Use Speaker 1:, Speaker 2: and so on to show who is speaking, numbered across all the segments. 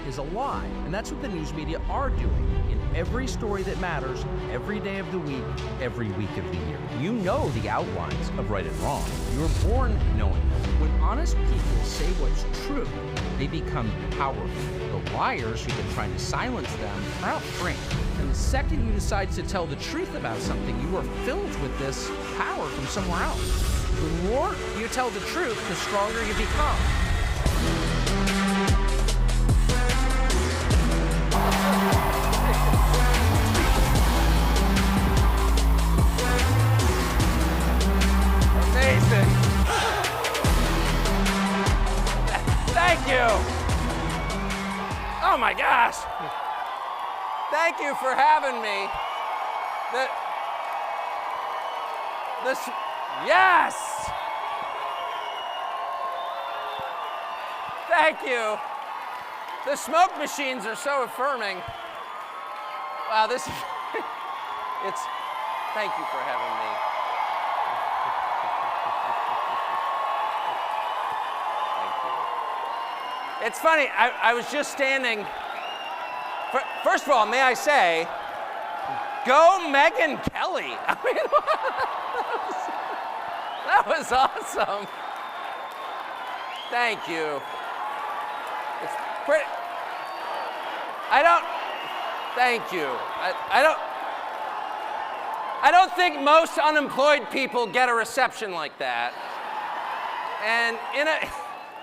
Speaker 1: is a lie. And that's what the news media are doing in every story that matters, every day of the week, every week of the year. You know the outlines of right and wrong. You're born knowing them. When honest people say what's true, they become powerful. The liars who've been trying to silence them are outframed. And the second you decide to tell the truth about something, you are filled with this power from somewhere else. The more you tell the truth, the stronger you become. Amazing. Thank you. Oh my gosh. Thank you for having me. Yes! Thank you. The smoke machines are so affirming. Wow, this is, thank you for having me. Thank you. It's funny, I was just standing, first of all, may I say, go Megyn Kelly. I mean, that was awesome. Thank you. It's pretty. Thank you. I don't think most unemployed people get a reception like that. And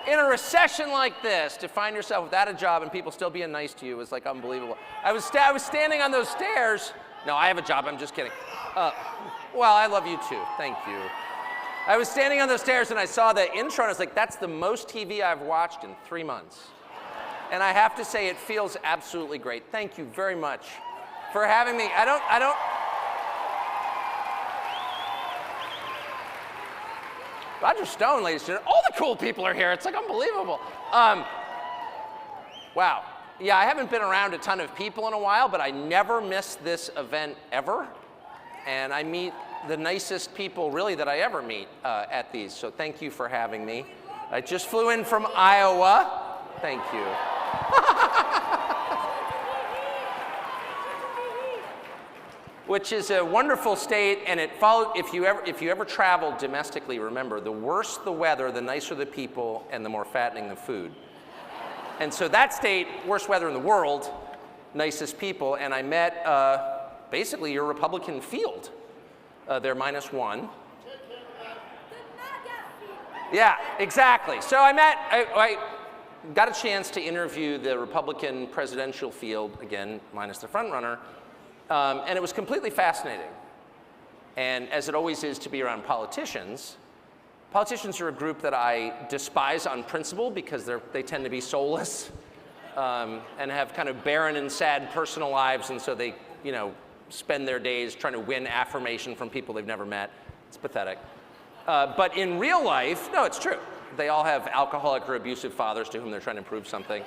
Speaker 1: in a recession like this, to find yourself without a job and people still being nice to you is like unbelievable. I was standing on those stairs. No, I have a job. I'm just kidding. Well, I love you too. Thank you. I was standing on those stairs and I saw the intro and I was like, that's the most TV I've watched in 3 months. And I have to say, it feels absolutely great. Thank you very much for having me. Roger Stone, ladies and gentlemen. All the cool people are here. It's like unbelievable. Wow. Yeah, I haven't been around a ton of people in a while, but I never miss this event ever. And I meet the nicest people really that I ever meet at these. So thank you for having me. I just flew in from Iowa. Thank you. Which is a wonderful state, and it follows. If you ever travel domestically, remember, the worse the weather, the nicer the people, and the more fattening the food. And so that state, worst weather in the world, nicest people, and I met basically your Republican field. They're -1. Yeah, exactly. So I got a chance to interview the Republican presidential field, again, minus the front runner, and it was completely fascinating. And as it always is to be around politicians, politicians are a group that I despise on principle because they tend to be soulless and have kind of barren and sad personal lives, and so they, spend their days trying to win affirmation from people they've never met. It's pathetic. But in real life, no, it's true. They all have alcoholic or abusive fathers to whom they're trying to prove something.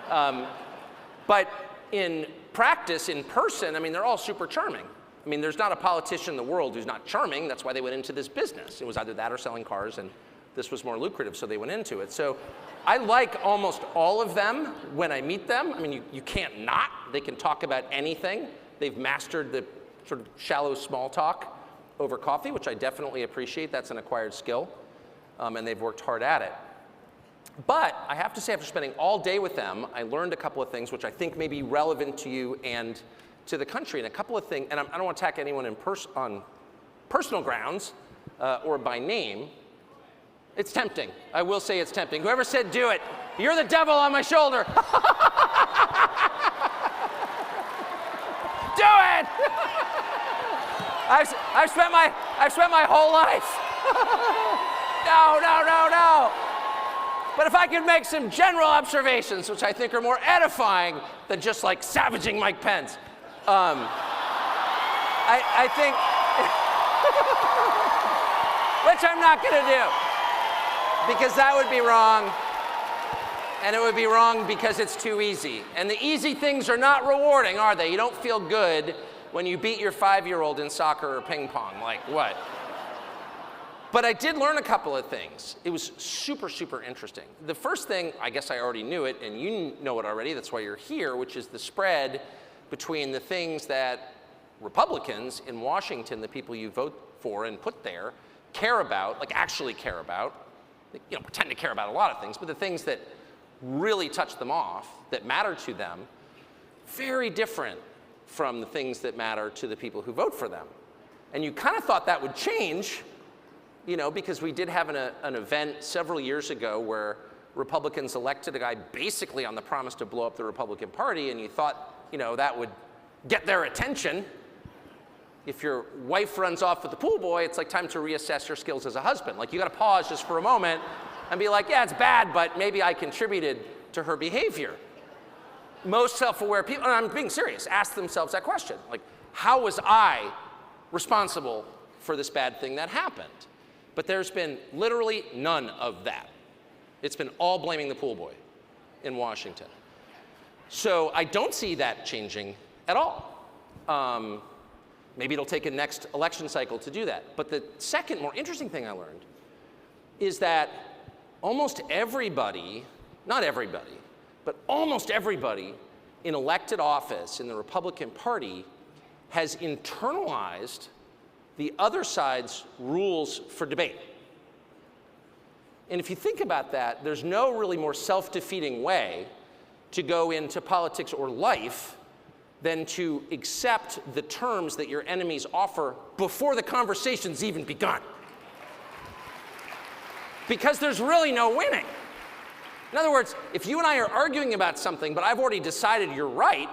Speaker 1: But in practice, in person, I mean, they're all super charming. I mean, there's not a politician in the world who's not charming. That's why they went into this business. It was either that or selling cars, and this was more lucrative, so they went into it. So I like almost all of them when I meet them. I mean, you can't not. They can talk about anything. They've mastered the sort of shallow small talk over coffee, which I definitely appreciate. That's an acquired skill, and they've worked hard at it. But I have to say, after spending all day with them, I learned a couple of things which I think may be relevant to you and to the country. And a couple of things, and I don't want to attack anyone on personal grounds or by name. It's tempting. I will say it's tempting. Whoever said do it, you're the devil on my shoulder. Do it! I've spent my whole life. No. But if I could make some general observations, which I think are more edifying than just like savaging Mike Pence, I think, which I'm not going to do, because that would be wrong, and it would be wrong because it's too easy. And the easy things are not rewarding, are they? You don't feel good when you beat your 5-year-old in soccer or ping pong. Like what? But I did learn a couple of things. It was super, super interesting. The first thing, I guess I already knew it, and you know it already, that's why you're here, which is the spread between the things that Republicans in Washington, the people you vote for and put there, care about, like actually care about, you know, pretend to care about a lot of things, but the things that really touch them off, that matter to them, very different from the things that matter to the people who vote for them. And you kind of thought that would change, you know, because we did have an event several years ago where Republicans elected a guy basically on the promise to blow up the Republican Party, and you thought, you know, that would get their attention. If your wife runs off with the pool boy, it's like time to reassess your skills as a husband. Like, you got to pause just for a moment and be like, yeah, it's bad, but maybe I contributed to her behavior. Most self-aware people, and I'm being serious, ask themselves that question. Like, how was I responsible for this bad thing that happened? But there's been literally none of that. It's been all blaming the pool boy in Washington. So I don't see that changing at all. Maybe it'll take a next election cycle to do that. But the second more interesting thing I learned is that almost everybody, not everybody, but almost everybody in elected office in the Republican Party has internalized the other side's rules for debate. And if you think about that, there's no really more self-defeating way to go into politics or life than to accept the terms that your enemies offer before the conversation's even begun. Because there's really no winning. In other words, if you and I are arguing about something, but I've already decided you're right,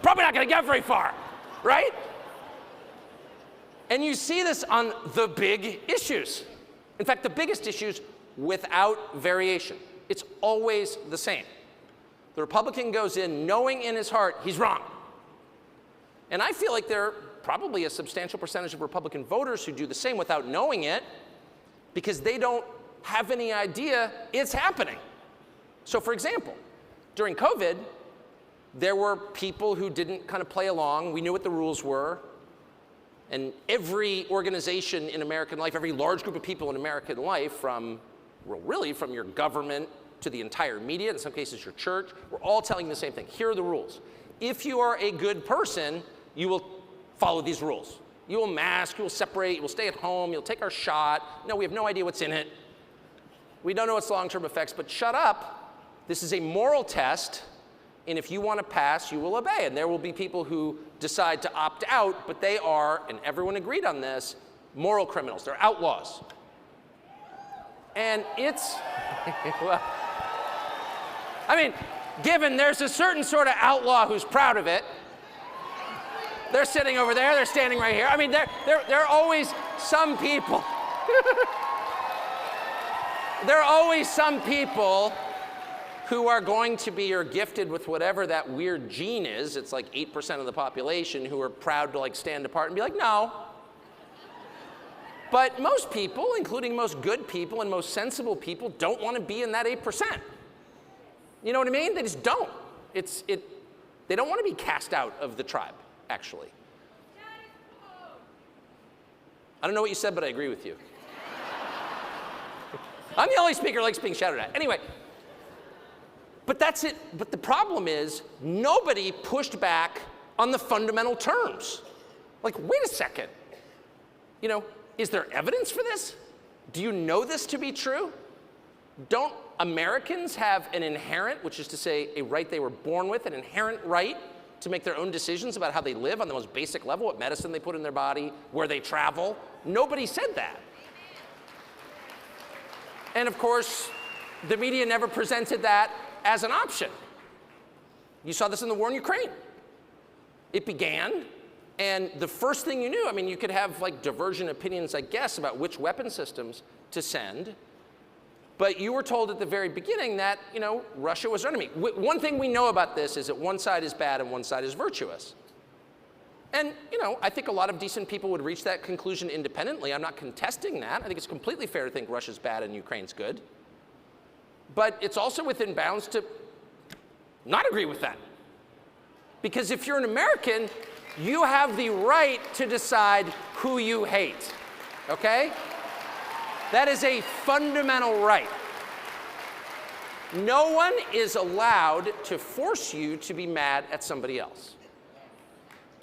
Speaker 1: probably not gonna get very far, right? And you see this on the big issues. In fact, the biggest issues without variation. It's always the same. The Republican goes in knowing in his heart he's wrong. And I feel like there are probably a substantial percentage of Republican voters who do the same without knowing it because they don't have any idea it's happening. So for example, during COVID, there were people who didn't kind of play along. We knew what the rules were. And every organization in American life, every large group of people in American life, from, well, really from your government to the entire media, in some cases your church, we're all telling you the same thing. Here are the rules. If you are a good person, you will follow these rules. You will mask, you will separate, you will stay at home, you'll take our shot. No, we have no idea what's in it. We don't know its long-term effects, but shut up. This is a moral test, and if you want to pass, you will obey. And there will be people who decide to opt out, but they are, and everyone agreed on this, moral criminals. They're outlaws. And it's, well, I mean, given there's a certain sort of outlaw who's proud of it. They're sitting over there, they're standing right here. I mean, there are always some people. There are always some people who are going to be or gifted with whatever that weird gene is. It's like 8% of the population who are proud to like stand apart and be like, no. But most people, including most good people and most sensible people, don't want to be in that 8%. You know what I mean? They just don't. They don't want to be cast out of the tribe, actually. I don't know what you said, but I agree with you. I'm the only speaker who likes being shouted at. Anyway, but that's it. But the problem is nobody pushed back on the fundamental terms. Like, wait a second. You know, is there evidence for this? Do you know this to be true? Don't Americans have an inherent, which is to say a right they were born with, an inherent right to make their own decisions about how they live on the most basic level, what medicine they put in their body, where they travel? Nobody said that. And of course, the media never presented that as an option. You saw this in the war in Ukraine. It began, and the first thing you knew, I mean, you could have like divergent opinions, I guess, about which weapon systems to send, but you were told at the very beginning that, you know, Russia was our enemy. One thing we know about this is that one side is bad and one side is virtuous. And, you know, I think a lot of decent people would reach that conclusion independently. I'm not contesting that. I think it's completely fair to think Russia's bad and Ukraine's good. But it's also within bounds to not agree with that. Because if you're an American, you have the right to decide who you hate. okay? That is a fundamental right. No one is allowed to force you to be mad at somebody else.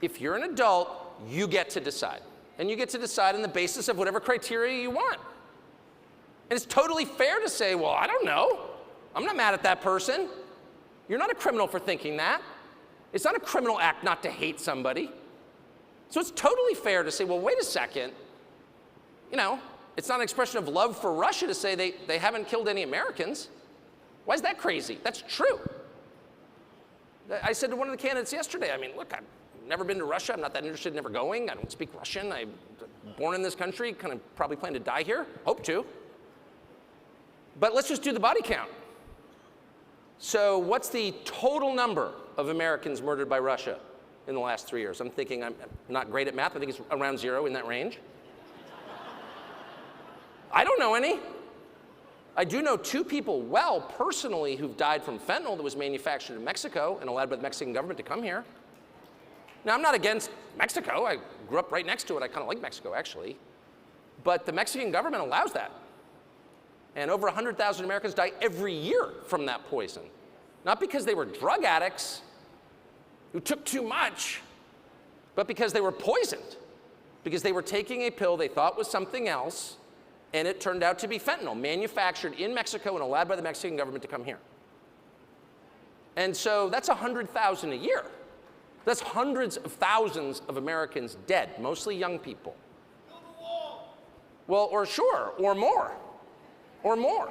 Speaker 1: If you're an adult, you get to decide. And you get to decide on the basis of whatever criteria you want. And it's totally fair to say, well, I don't know. I'm not mad at that person. You're not a criminal for thinking that. It's not a criminal act not to hate somebody. So it's totally fair to say, well, wait a second. You know, it's not an expression of love for Russia to say they haven't killed any Americans. Why is that crazy? That's true. I said to one of the candidates yesterday, I mean, look, I've never been to Russia. I'm not that interested in ever going. I don't speak Russian. I'm born in this country, kind of probably plan to die here. Hope to. But let's just do the body count. So what's the total number of Americans murdered by Russia in the last 3 years? I'm thinking, I'm not great at math. I think it's around 0 in that range. I don't know any. I do know 2 people well personally who've died from fentanyl that was manufactured in Mexico and allowed by the Mexican government to come here. Now, I'm not against Mexico. I grew up right next to it. I kind of like Mexico, actually. But the Mexican government allows that. And over 100,000 Americans die every year from that poison. Not because they were drug addicts who took too much, but because they were poisoned. Because they were taking a pill they thought was something else, and it turned out to be fentanyl, manufactured in Mexico and allowed by the Mexican government to come here. And so that's 100,000 a year. That's hundreds of thousands of Americans dead, mostly young people. Well, or sure, or more. Or more.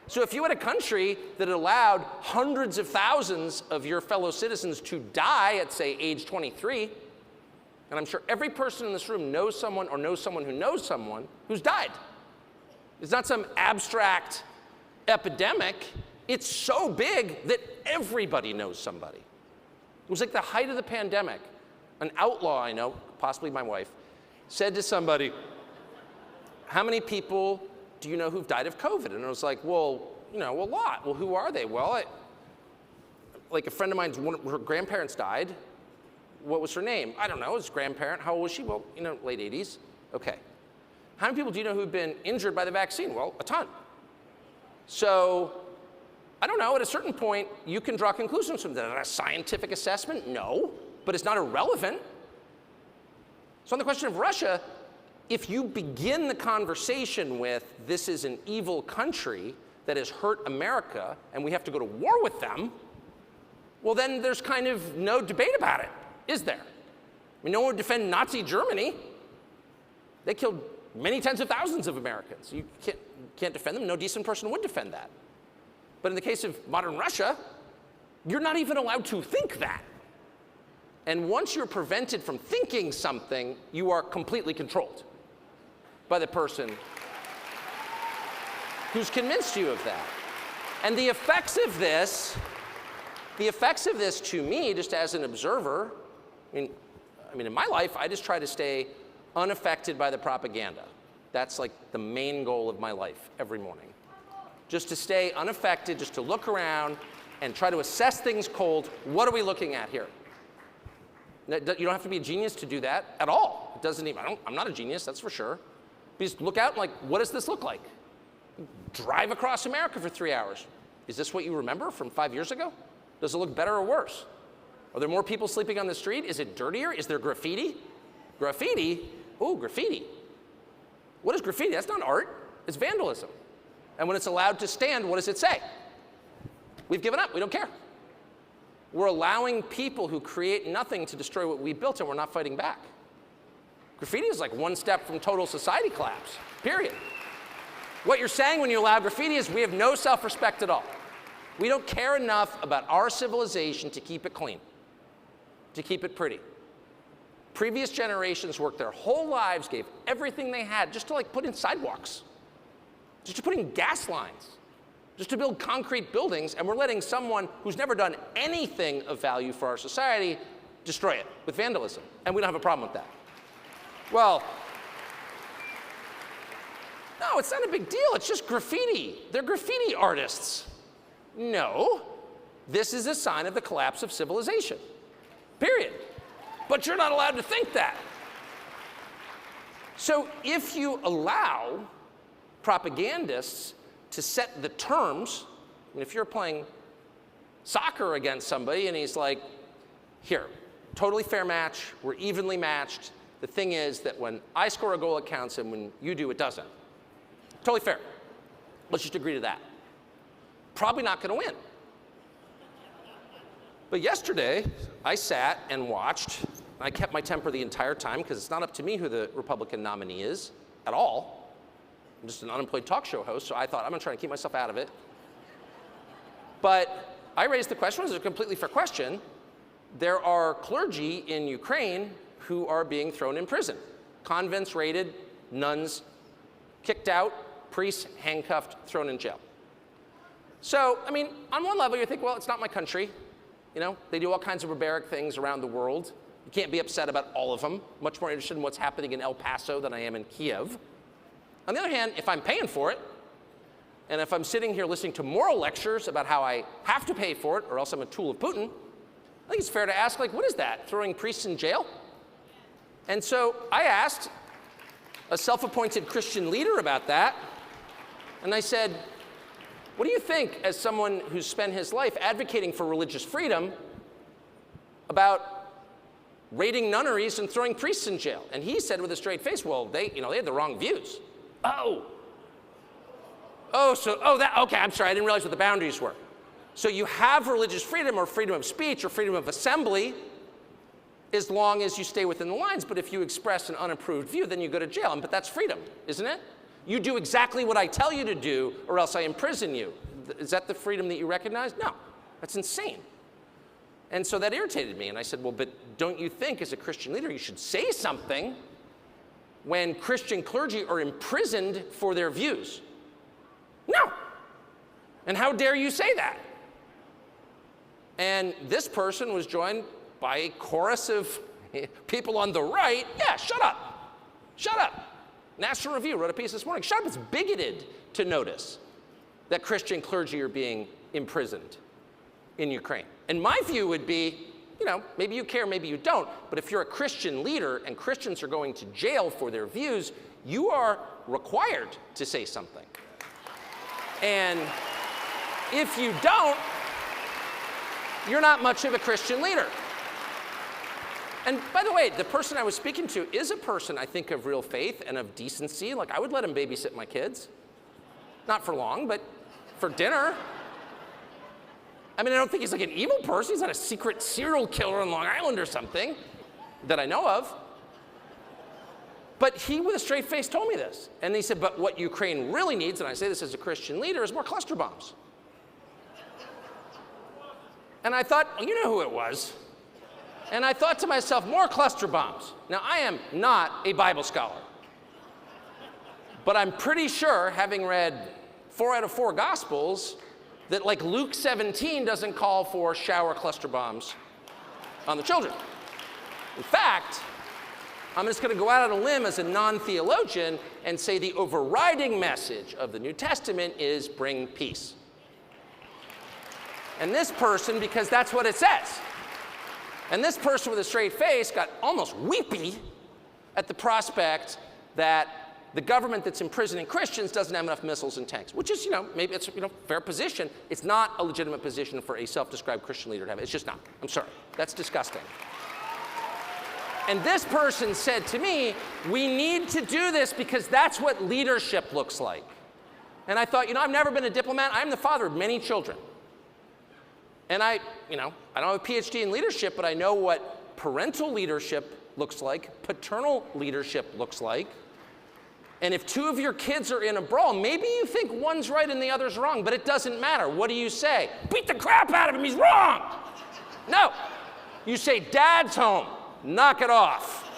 Speaker 1: So if you had a country that allowed hundreds of thousands of your fellow citizens to die at, say, age 23, and I'm sure every person in this room knows someone or knows someone who knows someone who's died. It's not some abstract epidemic. It's so big that everybody knows somebody. It was like the height of the pandemic. An outlaw I know, possibly my wife, said to somebody, how many people do you know who've died of COVID? And I was like, well, you know, a lot. Well, who are they? Well, like a friend of mine's, her grandparents died. What was her name? I don't know, his grandparent. How old was she? Well, you know, late 80s. Okay. How many people do you know who've been injured by the vaccine? Well, a ton. So, I don't know, at a certain point, you can draw conclusions from that. A scientific assessment? No, but it's not irrelevant. So on the question of Russia, if you begin the conversation with, this is an evil country that has hurt America and we have to go to war with them, well then there's kind of no debate about it, is there? I mean, no one would defend Nazi Germany. They killed many tens of thousands of Americans. You can't defend them. No decent person would defend that. But in the case of modern Russia, you're not even allowed to think that. And once you're prevented from thinking something, you are completely controlled by the person who's convinced you of that. And the effects of this to me, just as an observer, I mean, in my life, I just try to stay unaffected by the propaganda. That's like the main goal of my life every morning. Just to stay unaffected, just to look around and try to assess things cold. What are we looking at here? You don't have to be a genius to do that at all. It doesn't even, I'm not a genius, that's for sure. But just look out and like, what does this look like? Drive across America for 3 hours. Is this what you remember from 5 years ago? Does it look better or worse? Are there more people sleeping on the street? Is it dirtier? Is there graffiti? Graffiti? Ooh, graffiti. What is graffiti? That's not art. It's vandalism. And when it's allowed to stand, what does it say? We've given up. We don't care. We're allowing people who create nothing to destroy what we built, and we're not fighting back. Graffiti is like one step from total society collapse, period. What you're saying when you allow graffiti is we have no self-respect at all. We don't care enough about our civilization to keep it clean, to keep it pretty. Previous generations worked their whole lives, gave everything they had just to like put in sidewalks, just to put in gas lines, just to build concrete buildings, and we're letting someone who's never done anything of value for our society destroy it with vandalism, and we don't have a problem with that. Well, no, it's not a big deal. It's just graffiti. They're graffiti artists. No, this is a sign of the collapse of civilization, period. But you're not allowed to think that. So if you allow propagandists to set the terms, and if you're playing soccer against somebody and he's like, here, totally fair match, we're evenly matched. The thing is that when I score a goal, it counts, and when you do, it doesn't. Totally fair. Let's just agree to that. Probably not going to win. But yesterday, I sat and watched. I kept my temper the entire time because it's not up to me who the Republican nominee is at all. I'm just an unemployed talk show host, so I thought I'm going to try to keep myself out of it. But I raised the question, it was a completely fair question. There are clergy in Ukraine who are being thrown in prison. Convents raided, nuns kicked out, priests handcuffed, thrown in jail. So, I mean, on one level you think, well, it's not my country. You know, they do all kinds of barbaric things around the world. You can't be upset about all of them. Much more interested in what's happening in El Paso than I am in Kiev. On the other hand, if I'm paying for it, and if I'm sitting here listening to moral lectures about how I have to pay for it or else I'm a tool of Putin, I think it's fair to ask, like, what is that? Throwing priests in jail? And so I asked a self-appointed Christian leader about that, and I said, what do you think, as someone who's spent his life advocating for religious freedom, about raiding nunneries and throwing priests in jail? And he said with a straight face, well, they had the wrong views. Okay, I'm sorry, I didn't realize what the boundaries were. So you have religious freedom or freedom of speech or freedom of assembly as long as you stay within the lines, but if you express an unapproved view, then you go to jail. But that's freedom, isn't it? You do exactly what I tell you to do, or else I imprison you. Is that the freedom that you recognize? No, that's insane. And so that irritated me, and I said, well, but don't you think as a Christian leader you should say something when Christian clergy are imprisoned for their views? No. And how dare you say that? And this person was joined by a chorus of people on the right. Yeah, shut up. Shut up. National Review wrote a piece this morning. Shut up, it's bigoted to notice that Christian clergy are being imprisoned in Ukraine. And my view would be, maybe you care, maybe you don't, but if you're a Christian leader and Christians are going to jail for their views, you are required to say something. And if you don't, you're not much of a Christian leader. And by the way, the person I was speaking to is a person, I think, of real faith and of decency. Like, I would let him babysit my kids. Not for long, but for dinner. I mean, I don't think he's like an evil person. He's not a secret serial killer on Long Island or something that I know of. But he, with a straight face, told me this. And he said, but what Ukraine really needs, and I say this as a Christian leader, is more cluster bombs. And I thought, well, you know who it was. And I thought to myself, more cluster bombs. Now, I am not a Bible scholar. But I'm pretty sure, having read 4 out of 4 Gospels, that like Luke 17 doesn't call for shower cluster bombs on the children. In fact, I'm just going to go out on a limb as a non-theologian and say the overriding message of the New Testament is bring peace. And this person, because that's what it says. And this person with a straight face got almost weepy at the prospect that the government that's imprisoning Christians doesn't have enough missiles and tanks, which is, maybe it's a fair position. It's not a legitimate position for a self-described Christian leader to have. It's just not. I'm sorry. That's disgusting. And this person said to me, we need to do this because that's what leadership looks like. And I thought, I've never been a diplomat. I'm the father of many children. And I don't have a PhD in leadership, but I know what parental leadership looks like, paternal leadership looks like. And if 2 of your kids are in a brawl, maybe you think one's right and the other's wrong, but it doesn't matter. What do you say? Beat the crap out of him, he's wrong. No. You say, Dad's home, knock it off.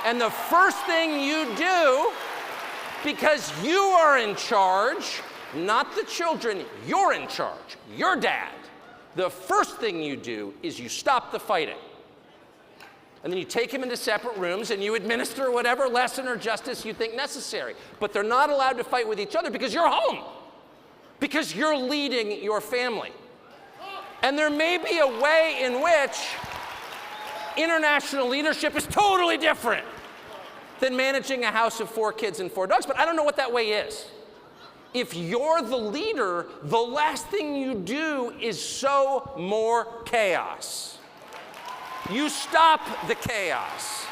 Speaker 1: And the first thing you do, because you are in charge, not the children, you're in charge, you're dad. The first thing you do is you stop the fighting. And then you take him into separate rooms and you administer whatever lesson or justice you think necessary. But they're not allowed to fight with each other because you're home. Because you're leading your family. And there may be a way in which international leadership is totally different. than managing a house of 4 kids and 4 dogs, but I don't know what that way is. If you're the leader, the last thing you do is sow more chaos. You stop the chaos.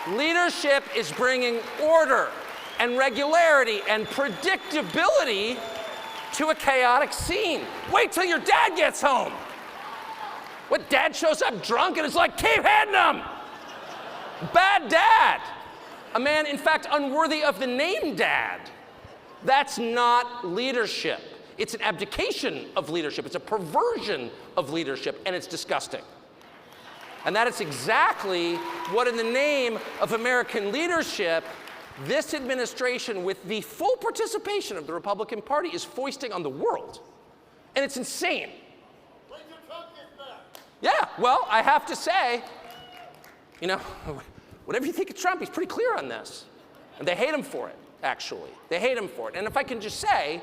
Speaker 1: Leadership is bringing order and regularity and predictability to a chaotic scene. Wait till your dad gets home. What, dad shows up drunk and is like, keep hitting him. Bad dad. A man, in fact, unworthy of the name dad. That's not leadership. It's an abdication of leadership. It's a perversion of leadership, and it's disgusting. And that is exactly what, in the name of American leadership, this administration, with the full participation of the Republican Party, is foisting on the world. And it's insane. Yeah, well, I have to say, you know, whatever you think of Trump, he's pretty clear on this. And they hate him for it, actually. They hate him for it. And if I can just say,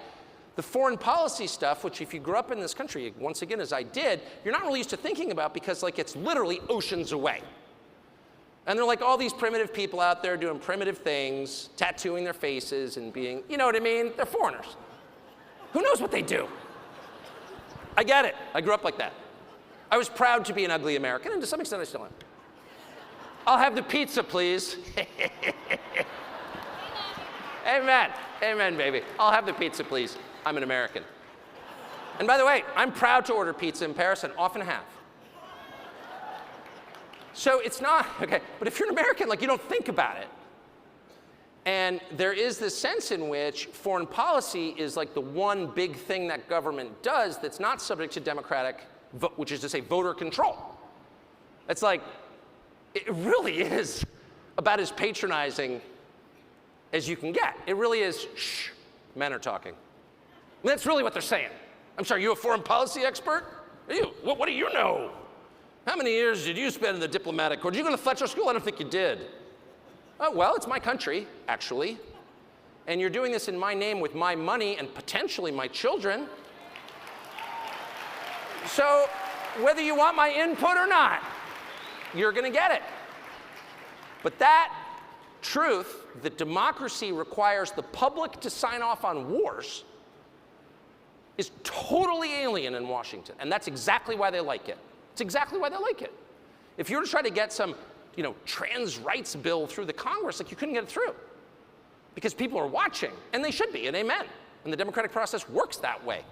Speaker 1: the foreign policy stuff, which if you grew up in this country, once again, as I did, you're not really used to thinking about because, like, it's literally oceans away. And there are, like, all these primitive people out there doing primitive things, tattooing their faces and being, you know what I mean? They're foreigners. Who knows what they do? I get it. I grew up like that. I was proud to be an ugly American, and to some extent I still am. I'll have the pizza, please. Amen. Amen, baby. I'll have the pizza, please. I'm an American. And by the way, I'm proud to order pizza in Paris and often have. So it's not, okay, but if you're an American, like, you don't think about it. And there is this sense in which foreign policy is like the one big thing that government does that's not subject to democratic vote, which is to say voter control. It's like, it really is about as patronizing as you can get. It really is, shh, men are talking. I mean, that's really what they're saying. I'm sorry, you a foreign policy expert? Are you? What do you know? How many years did you spend in the diplomatic corps? Did you go to Fletcher School? I don't think you did. Oh, well, it's my country, actually. And you're doing this in my name with my money and potentially my children. So whether you want my input or not, you're going to get it. But that truth, that democracy requires the public to sign off on wars, is totally alien in Washington. And that's exactly why they like it. It's exactly why they like it. If you were to try to get some, you know, trans rights bill through the Congress, like, you couldn't get it through. Because people are watching, and they should be, and amen. And the democratic process works that way.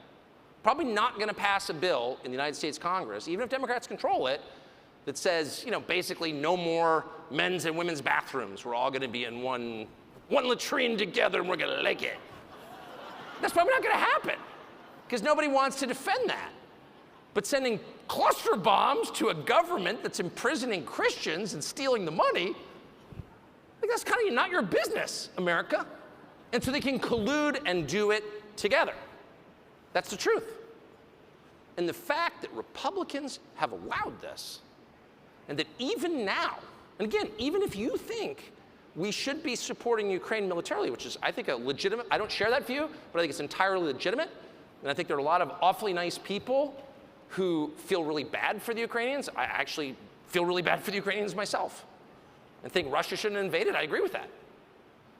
Speaker 1: Probably not going to pass a bill in the United States Congress, even if Democrats control it, that says, you know, basically no more men's and women's bathrooms. We're all going to be in one latrine together, and we're going to like it. That's probably not going to happen, because nobody wants to defend that. But sending cluster bombs to a government that's imprisoning Christians and stealing the money, like, that's kind of not your business, America. And so they can collude and do it together. That's the truth. And the fact that Republicans have allowed this, and that even now, and again, even if you think we should be supporting Ukraine militarily, which is, I think, a legitimate, I don't share that view, but I think it's entirely legitimate. And I think there are a lot of awfully nice people who feel really bad for the Ukrainians. I actually feel really bad for the Ukrainians myself and think Russia shouldn't have invaded. I agree with that.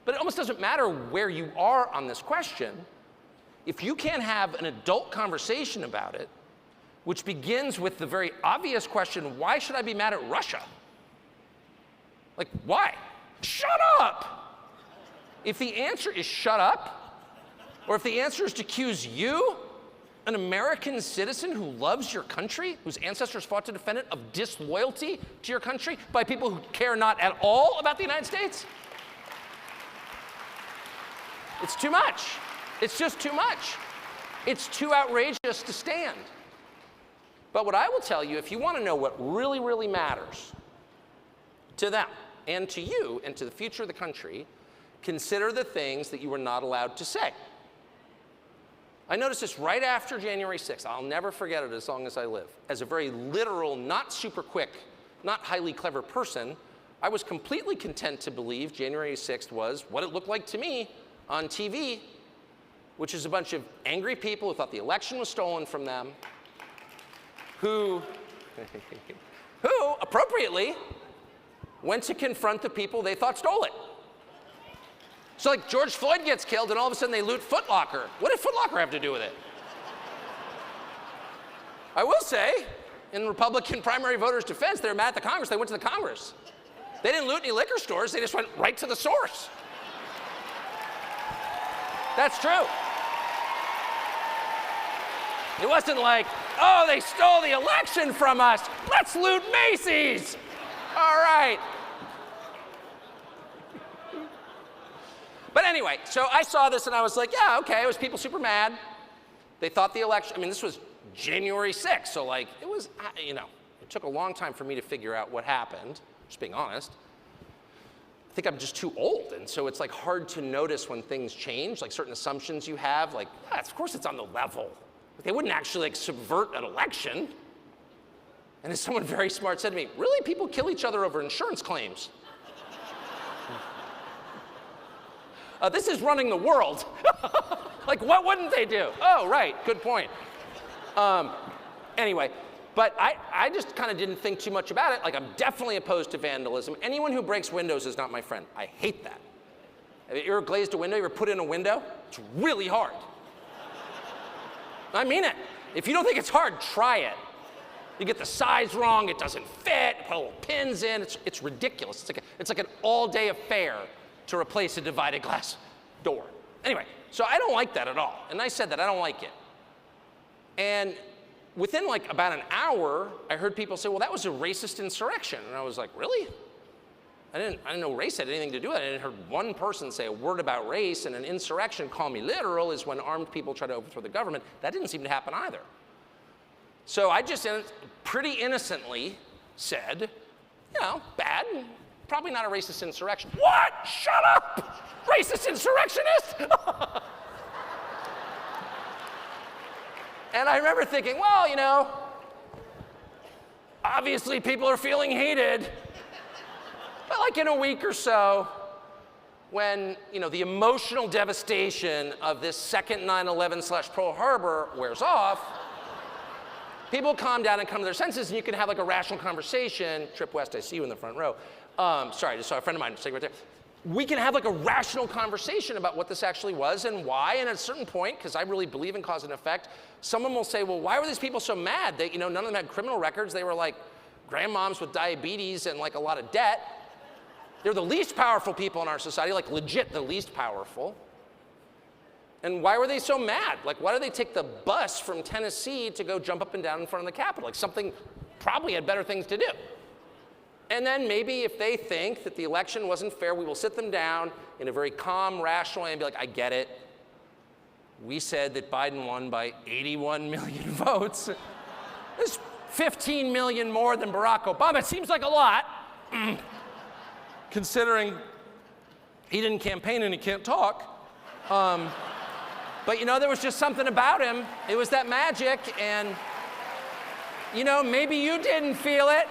Speaker 1: But it almost doesn't matter where you are on this question. If you can't have an adult conversation about it, which begins with the very obvious question, why should I be mad at Russia? Like, why? Shut up! If the answer is shut up, or if the answer is to accuse you, an American citizen who loves your country, whose ancestors fought to defend it, of disloyalty to your country by people who care not at all about the United States, it's too much. It's just too much. It's too outrageous to stand. But what I will tell you, if you want to know what really, really matters to them and to you and to the future of the country, consider the things that you were not allowed to say. I noticed this right after January 6th. I'll never forget it as long as I live. As a very literal, not super quick, not highly clever person, I was completely content to believe January 6th was what it looked like to me on TV, which is a bunch of angry people who thought the election was stolen from them, who appropriately went to confront the people they thought stole it. So like George Floyd gets killed and all of a sudden they loot Foot Locker. What did Foot Locker have to do with it? I will say, in Republican primary voters' defense, they were mad at the Congress. They went to the Congress. They didn't loot any liquor stores. They just went right to the source. That's true. It wasn't like, oh, they stole the election from us. Let's loot Macy's. All right. But anyway, so I saw this and I was like, yeah, okay, it was people super mad. They thought the election, I mean, this was January 6th, so like, it was, you know, it took a long time for me to figure out what happened, just being honest. I think I'm just too old, and so it's like hard to notice when things change, like certain assumptions you have, like, yeah, of course it's on the level. They wouldn't actually like subvert an election. And as someone very smart said to me, really, people kill each other over insurance claims? This is running the world. Like, what wouldn't they do? Oh, right, good point. Anyway, but I just kind of didn't think too much about it. Like, I'm definitely opposed to vandalism. Anyone who breaks windows is not my friend. I hate that. Have you ever glazed a window? You ever put in a window? It's really hard. I mean it. If you don't think it's hard, try it. You get the size wrong, it doesn't fit, put little pins in, it's ridiculous. It's like an all-day affair to replace a divided glass door. Anyway, so I don't like that at all. And I said that, I don't like it. And within like about an hour, I heard people say, well, that was a racist insurrection. And I was like, really? I didn't know race had anything to do with it. I didn't hear one person say a word about race, and an insurrection, call me literal, is when armed people try to overthrow the government. That didn't seem to happen either. So I just pretty innocently said, you know, bad, probably not a racist insurrection. What? Shut up! Racist insurrectionist? And I remember thinking, well, you know, obviously people are feeling hated. But like in a week or so, when, you know, the emotional devastation of this second 9/11/Pearl Harbor wears off, people calm down and come to their senses, and you can have like a rational conversation. Trip West, I see you in the front row. Sorry, I just saw a friend of mine sitting right there. We can have like a rational conversation about what this actually was and why. And at a certain point, because I really believe in cause and effect, someone will say, well, why were these people so mad? They, you know, none of them had criminal records. They were like grandmoms with diabetes and like a lot of debt. They're the least powerful people in our society, like legit the least powerful. And why were they so mad? Like, why did they take the bus from Tennessee to go jump up and down in front of the Capitol? Like, something probably had better things to do. And then maybe if they think that the election wasn't fair, we will sit them down in a very calm, rational way and be like, I get it. We said that Biden won by 81 million votes. There's 15 million more than Barack Obama. It seems like a lot. Considering he didn't campaign and he can't talk. But you know, there was just something about him. It was that magic, and you know, maybe you didn't feel it.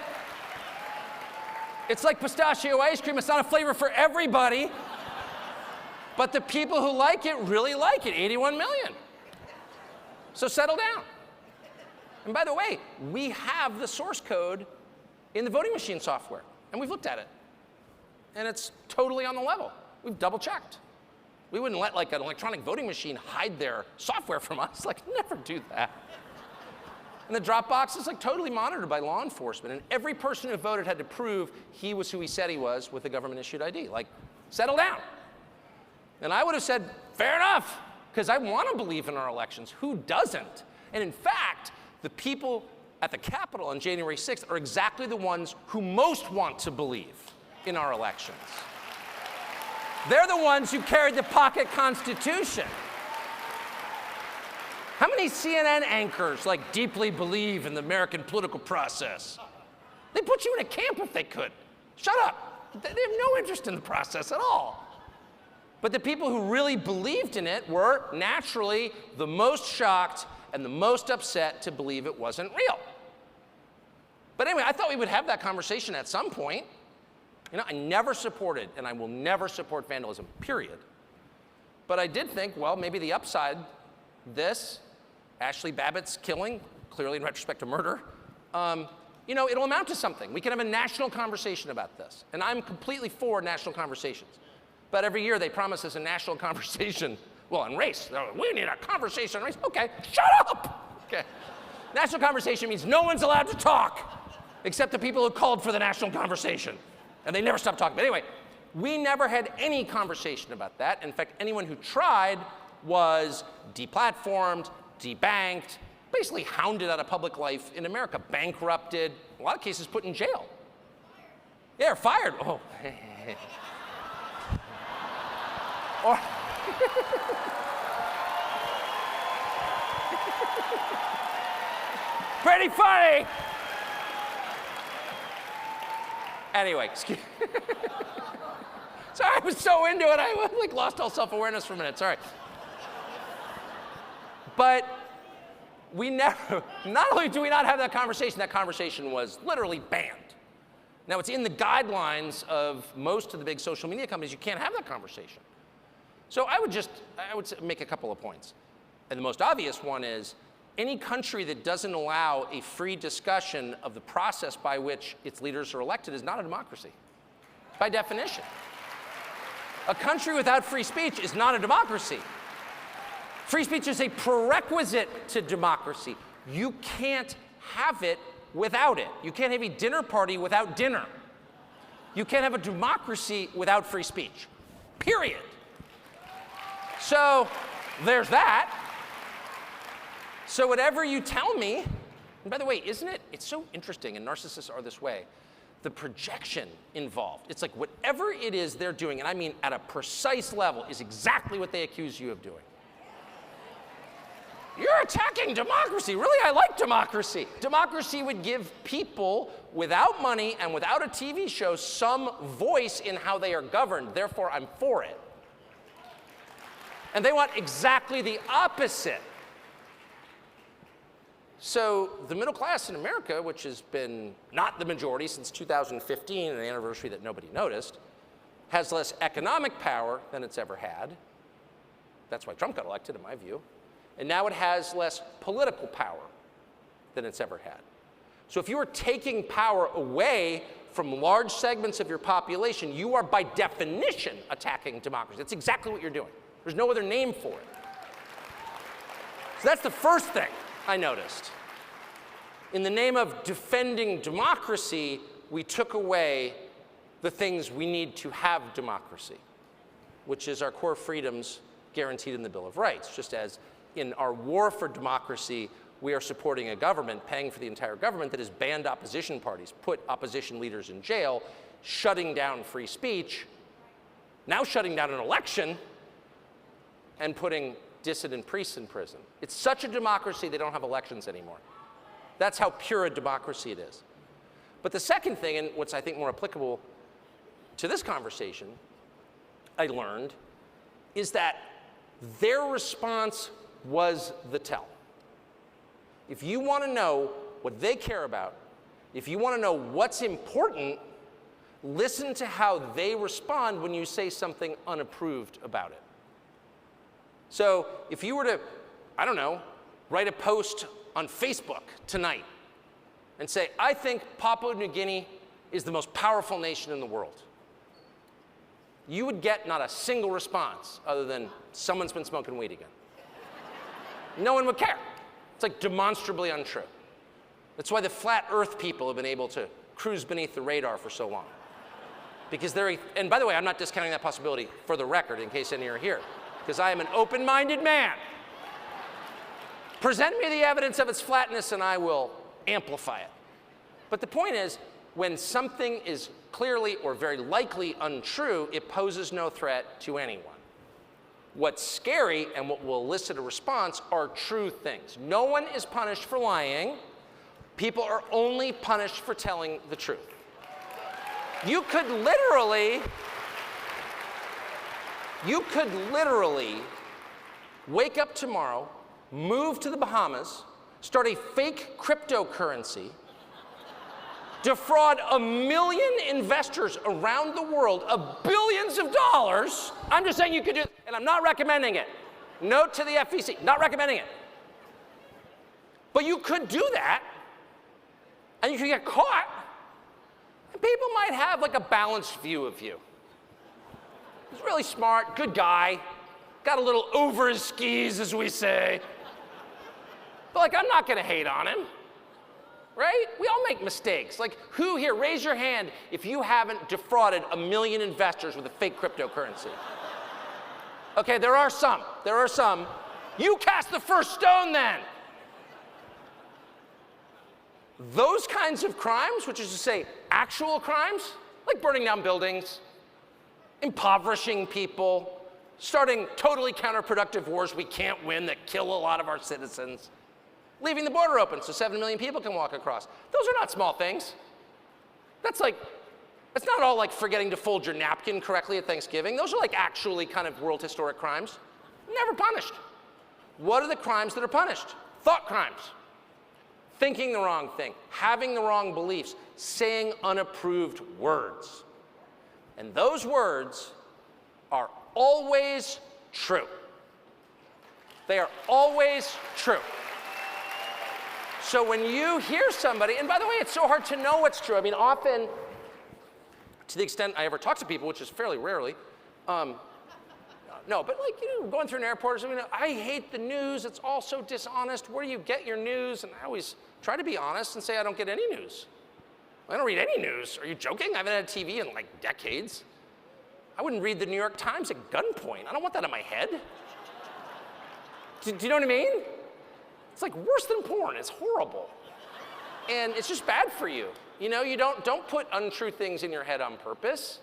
Speaker 1: It's like pistachio ice cream. It's not a flavor for everybody. But the people who like it really like it, 81 million. So settle down. And by the way, we have the source code in the voting machine software, and we've looked at it. And it's totally on the level. We've double checked. We wouldn't let like an electronic voting machine hide their software from us. Like, never do that. And the drop box is like totally monitored by law enforcement. And every person who voted had to prove he was who he said he was with a government issued ID. Like, settle down. And I would have said, fair enough, because I want to believe in our elections. Who doesn't? And in fact, the people at the Capitol on January 6th are exactly the ones who most want to believe in our elections. They're the ones who carried the pocket constitution. How many CNN anchors like deeply believe in the American political process? They put you in a camp if they could. Shut up. They have no interest in the process at all. But the people who really believed in it were naturally the most shocked and the most upset to believe it wasn't real. But anyway, I thought we would have that conversation at some point. You know, I never supported, and I will never support vandalism, period. But I did think, well, maybe the upside, this, Ashley Babbitt's killing, clearly in retrospect to murder, you know, it'll amount to something. We can have a national conversation about this. And I'm completely for national conversations. But every year they promise us a national conversation. Well, on race, we need a conversation on race. Okay, shut up. Okay. National conversation means no one's allowed to talk except the people who called for the national conversation. And they never stop talking. But anyway, we never had any conversation about that. In fact, anyone who tried was deplatformed, debanked, basically hounded out of public life in America, bankrupted, in a lot of cases put in jail. Yeah, or fired. Oh. Or pretty funny. Anyway, excuse me. Sorry, I was so into it, I like lost all self-awareness for a minute, sorry. But we never, not only do we not have that conversation was literally banned. Now it's in the guidelines of most of the big social media companies, you can't have that conversation. So I would make a couple of points. And the most obvious one is, any country that doesn't allow a free discussion of the process by which its leaders are elected is not a democracy, by definition. A country without free speech is not a democracy. Free speech is a prerequisite to democracy. You can't have it without it. You can't have a dinner party without dinner. You can't have a democracy without free speech, period. So there's that. So whatever you tell me, and by the way, it's so interesting, and narcissists are this way, the projection involved. It's like whatever it is they're doing, and I mean at a precise level, is exactly what they accuse you of doing. You're attacking democracy. Really, I like democracy. Democracy would give people without money and without a TV show some voice in how they are governed. Therefore, I'm for it. And they want exactly the opposite. So the middle class in America, which has been not the majority since 2015, an anniversary that nobody noticed, has less economic power than it's ever had. That's why Trump got elected, in my view. And now it has less political power than it's ever had. So if you are taking power away from large segments of your population, you are by definition attacking democracy. That's exactly what you're doing. There's no other name for it. So that's the first thing I noticed. In the name of defending democracy, we took away the things we need to have democracy, which is our core freedoms guaranteed in the Bill of Rights. Just as in our war for democracy, we are supporting a government, paying for the entire government that has banned opposition parties, put opposition leaders in jail, shutting down free speech, now shutting down an election, and putting dissident priests in prison. It's such a democracy they don't have elections anymore. That's how pure a democracy it is. But the second thing, and what's I think more applicable to this conversation, I learned, is that their response was the tell. If you want to know what they care about, if you want to know what's important, listen to how they respond when you say something unapproved about it. So if you were to, I don't know, write a post on Facebook tonight and say, I think Papua New Guinea is the most powerful nation in the world, you would get not a single response other than someone's been smoking weed again. No one would care. It's like demonstrably untrue. That's why the flat earth people have been able to cruise beneath the radar for so long. Because and by the way, I'm not discounting that possibility for the record in case any are here, because I am an open-minded man. Present me the evidence of its flatness and I will amplify it. But the point is, when something is clearly or very likely untrue, it poses no threat to anyone. What's scary and what will elicit a response are true things. No one is punished for lying. People are only punished for telling the truth. You could literally wake up tomorrow, move to the Bahamas, start a fake cryptocurrency, defraud 1 million investors around the world of billions of dollars. I'm just saying you could do it, and I'm not recommending it. Note to the FEC, not recommending it. But you could do that, and you could get caught, and people might have like a balanced view of you. He's really smart, good guy. Got a little over his skis, as we say. But like, I'm not gonna hate on him, right? We all make mistakes. Like, who here, raise your hand if you haven't defrauded 1 million investors with a fake cryptocurrency. Okay, there are some. You cast the first stone then. Those kinds of crimes, which is to say actual crimes, like burning down buildings, impoverishing people, starting totally counterproductive wars we can't win that kill a lot of our citizens, leaving the border open so 7 million people can walk across. Those are not small things. That's not all like forgetting to fold your napkin correctly at Thanksgiving. Those are like actually kind of world historic crimes. Never punished. What are the crimes that are punished? Thought crimes. Thinking the wrong thing, having the wrong beliefs, saying unapproved words. And those words are always true. They are always true. So when you hear somebody, and by the way, it's so hard to know what's true. I mean, often, to the extent I ever talk to people, which is fairly rarely, no, but like, going through an airport or something, I hate the news, it's all so dishonest. Where do you get your news? And I always try to be honest and say I don't get any news. I don't read any news. Are you joking? I haven't had TV in like decades. I wouldn't read the New York Times at gunpoint. I don't want that in my head. Do you know what I mean? It's like worse than porn. It's horrible. And it's just bad for you. You know, you don't put untrue things in your head on purpose.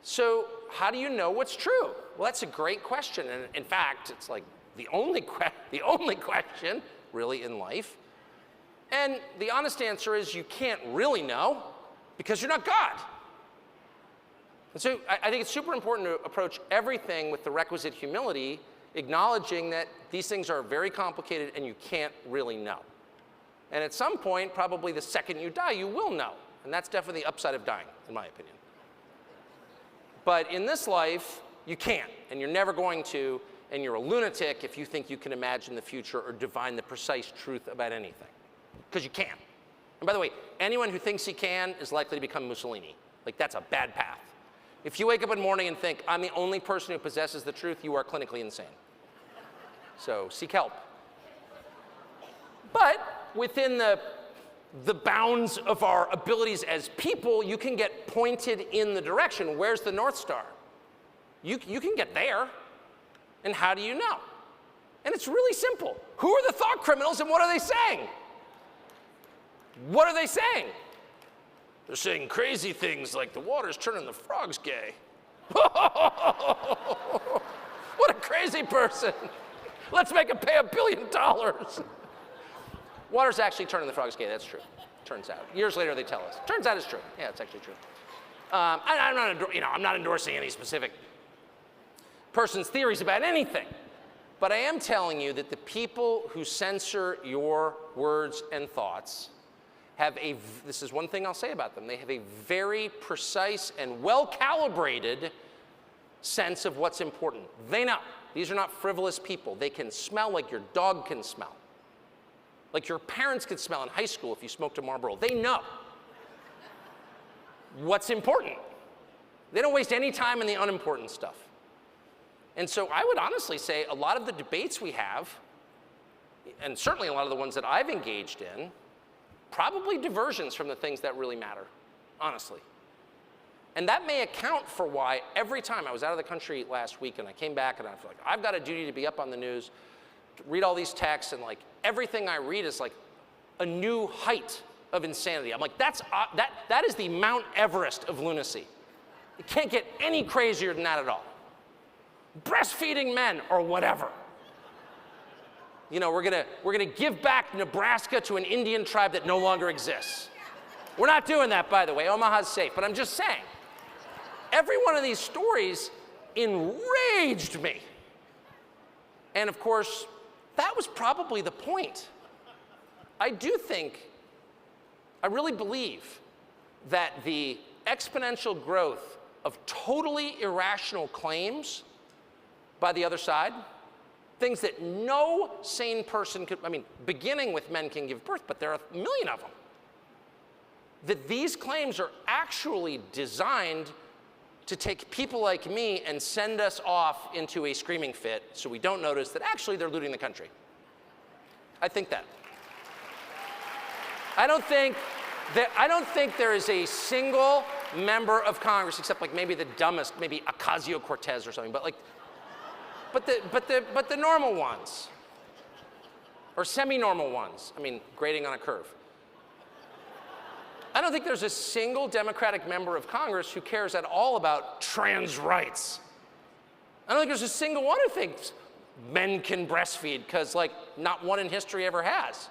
Speaker 1: So how do you know what's true? Well, that's a great question. And in fact, it's like the only question really in life. And the honest answer is you can't really know because you're not God. And so I think it's super important to approach everything with the requisite humility, acknowledging that these things are very complicated and you can't really know. And at some point, probably the second you die, you will know. And that's definitely the upside of dying, in my opinion. But in this life, you can't, and you're never going to, and you're a lunatic if you think you can imagine the future or divine the precise truth about anything. Because you can't. And by the way, anyone who thinks he can is likely to become Mussolini. Like, that's a bad path. If you wake up in the morning and think, I'm the only person who possesses the truth, you are clinically insane. So seek help. But within the bounds of our abilities as people, you can get pointed in the direction. Where's the North Star? You can get there. And how do you know? And it's really simple. Who are the thought criminals and what are they saying? What are they saying? They're saying crazy things like the water's turning the frogs gay. What a crazy person. Let's make him pay $1 billion. Water's actually turning the frogs gay, that's true. Turns out. Years later they tell us. Turns out it's true. Yeah, it's actually true. I'm not endorsing any specific person's theories about anything. But I am telling you that the people who censor your words and thoughts have this is one thing I'll say about them, they have a very precise and well-calibrated sense of what's important. They know. These are not frivolous people. They can smell like your dog can smell. Like your parents could smell in high school if you smoked a Marlboro. They know what's important. They don't waste any time in the unimportant stuff. And so I would honestly say a lot of the debates we have, and certainly a lot of the ones that I've engaged in, probably diversions from the things that really matter, honestly. And that may account for why every time I was out of the country last week and I came back and I feel like I've got a duty to be up on the news, to read all these texts, and like everything I read is like a new height of insanity. I'm like, that is the Mount Everest of lunacy. It can't get any crazier than that at all. Breastfeeding men or whatever. You know, we're gonna give back Nebraska to an Indian tribe that no longer exists. We're not doing that, by the way. Omaha's safe. But I'm just saying, every one of these stories enraged me. And of course, that was probably the point. I really believe that the exponential growth of totally irrational claims by the other side, things that no sane person could, beginning with men can give birth, but there are 1 million of them, that these claims are actually designed to take people like me and send us off into a screaming fit so we don't notice that actually they're looting the country. I think that. I don't think there is a single member of Congress, except like maybe the dumbest, maybe Ocasio-Cortez or something, but the normal ones, or semi-normal ones. I mean, grading on a curve. I don't think there's a single Democratic member of Congress who cares at all about trans rights. I don't think there's a single one who thinks men can breastfeed, because like not one in history ever has.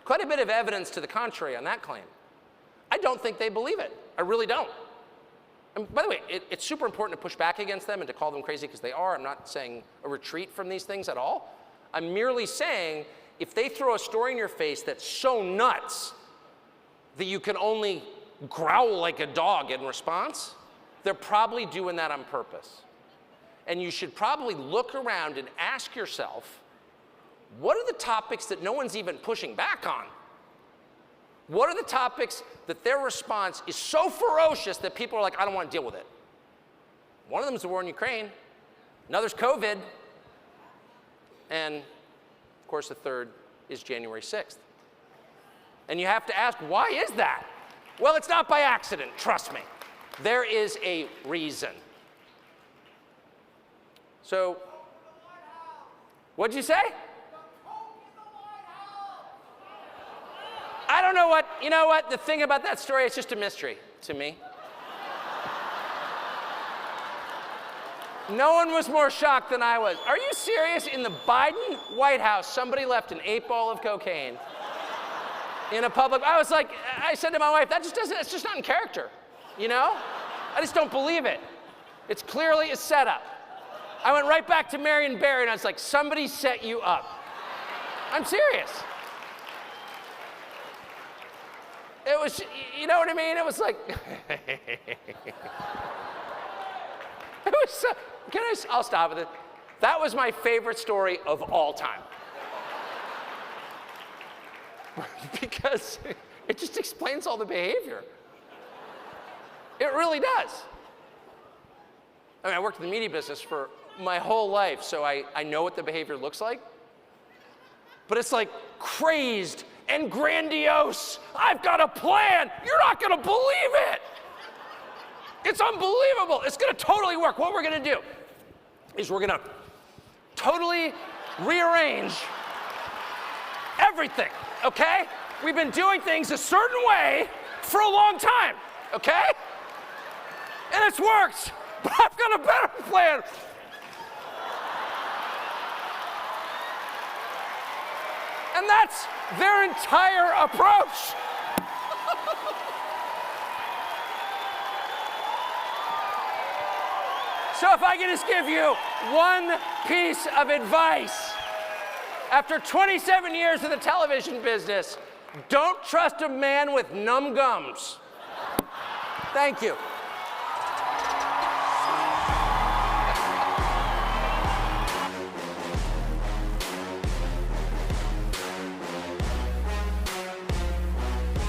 Speaker 1: Quite a bit of evidence to the contrary on that claim. I don't think they believe it. I really don't. And by the way, it's super important to push back against them and to call them crazy, because they are. I'm not saying a retreat from these things at all. I'm merely saying if they throw a story in your face that's so nuts that you can only growl like a dog in response, they're probably doing that on purpose. And you should probably look around and ask yourself, what are the topics that no one's even pushing back on? What are the topics that their response is so ferocious that people are like, I don't want to deal with it? One of them is the war in Ukraine. Another's COVID. And, of course, the third is January 6th. And you have to ask, why is that? Well, it's not by accident, trust me. There is a reason. So, what'd you say? I don't know what, you know what, the thing about that story, it's just a mystery to me. No one was more shocked than I was. Are you serious? In the Biden White House, somebody left an 8-ball of cocaine in a public, I was like, I said to my wife, it's just not in character, you know? I just don't believe it. It's clearly a setup. I went right back to Marion Barry and I was like, somebody set you up. I'm serious. It was, you know what I mean? It was like, it was so, I'll stop with it. That was my favorite story of all time. Because it just explains all the behavior. It really does. I mean, I worked in the media business for my whole life, so I know what the behavior looks like. But it's like crazed and grandiose. I've got a plan. You're not going to believe it. It's unbelievable. It's going to totally work. What we're going to do is we're going to totally rearrange everything, okay? We've been doing things a certain way for a long time, okay? And it's worked, but I've got a better plan. And that's their entire approach. So if I could just give you one piece of advice, after 27 years in the television business, don't trust a man with numb gums. Thank you.